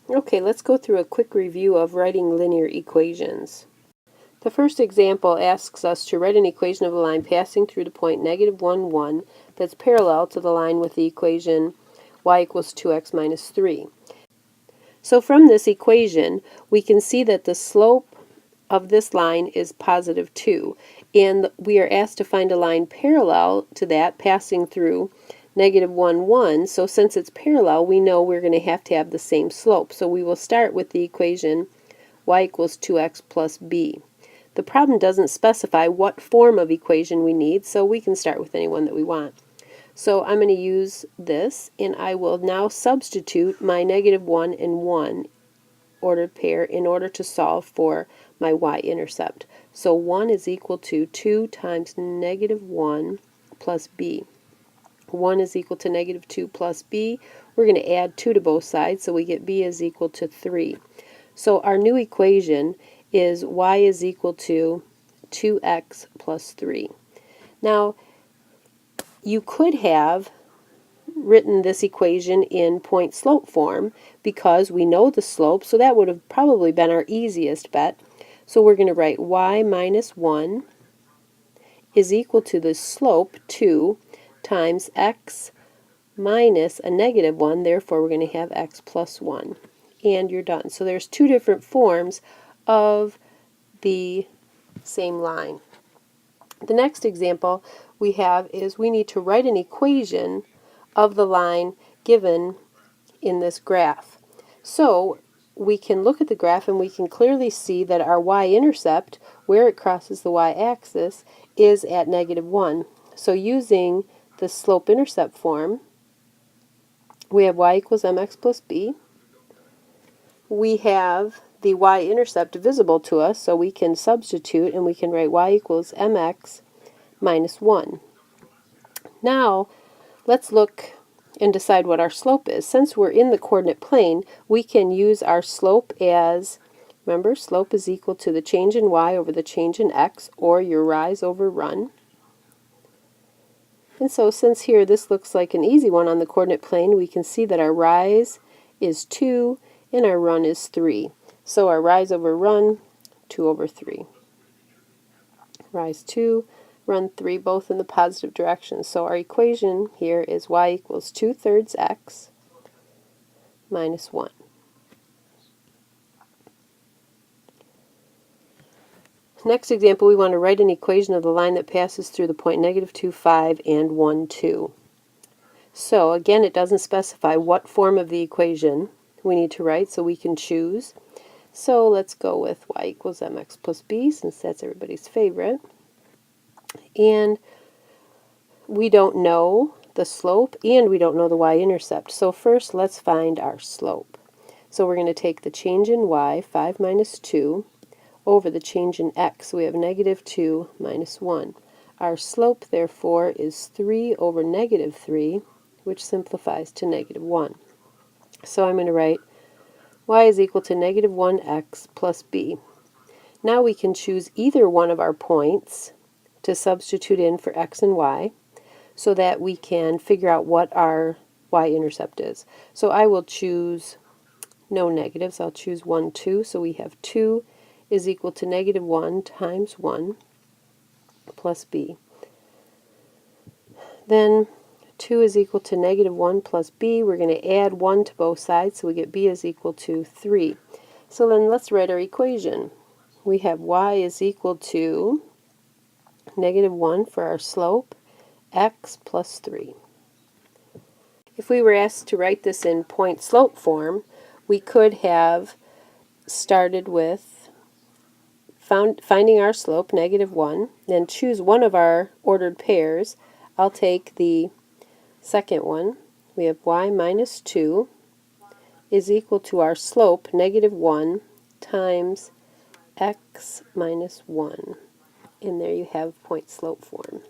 Okay, let's go through a quick review of writing linear equations. The first example asks us to write an equation of a line passing through the point -1, 1 that's parallel to the line with the equation y equals 2x minus 3. So from this equation, we can see that the slope of this line is positive 2, and we are asked to find a line parallel to that passing through -1, 1. So since it's parallel, we know we're going to have the same slope. So we will start with the equation y equals 2x plus b. The problem doesn't specify what form of equation we need, so we can start with any one that we want. So I'm going to use this, and I will now substitute my -1 and 1 ordered pair in order to solve for my y-intercept. So 1 is equal to 2 times -1 plus b. 1 is equal to -2 plus b. We're going to add 2 to both sides, so we get b is equal to 3. So our new equation is y is equal to 2x plus 3. Now, you could have written this equation in point-slope form because we know the slope, so that would have probably been our easiest bet. So we're going to write y minus 1 is equal to the slope 2 times x minus a -1, therefore we're going to have x plus 1. And you're done. So there's two different forms of the same line. The next example we have is we need to write an equation of the line given in this graph. So we can look at the graph and we can clearly see that our y-intercept, where it crosses the y-axis, is at -1. So using the slope-intercept form, we have y equals mx plus b. We have the y-intercept visible to us, so we can substitute and we can write y equals mx minus 1. Now, let's look and decide what our slope is. Since we're in the coordinate plane, we can use our slope as, remember, slope is equal to the change in y over the change in x, or your rise over run. And so since here this looks like an easy one on the coordinate plane, we can see that our rise is 2 and our run is 3. So our rise over run, 2 over 3. Rise 2, run 3, both in the positive direction. So our equation here is y equals 2/3 x minus 1. Next example, we want to write an equation of the line that passes through the point -2, 5 and 1, 2. So again, it doesn't specify what form of the equation we need to write, so we can choose. So let's go with y equals mx plus b, since that's everybody's favorite. And we don't know the slope and we don't know the y-intercept. So first let's find our slope. So we're going to take the change in y, 5 minus 2, over the change in x. So we have -2 minus 1. Our slope, therefore, is 3 over -3, which simplifies to -1. So I'm going to write y is equal to -1x plus b. Now we can choose either one of our points to substitute in for x and y so that we can figure out what our y-intercept is. So I will choose no negatives. I'll choose 1, 2. So we have 2 is equal to -1 times 1 plus b. Then 2 is equal to -1 plus b. We're going to add 1 to both sides, so we get b is equal to 3. So then let's write our equation. We have y is equal to -1 for our slope, x plus 3. If we were asked to write this in point-slope form, we could have started with finding our slope, -1, then choose one of our ordered pairs. I'll take the second one. We have y minus 2 is equal to our slope, -1, times x minus 1. And there you have point-slope form.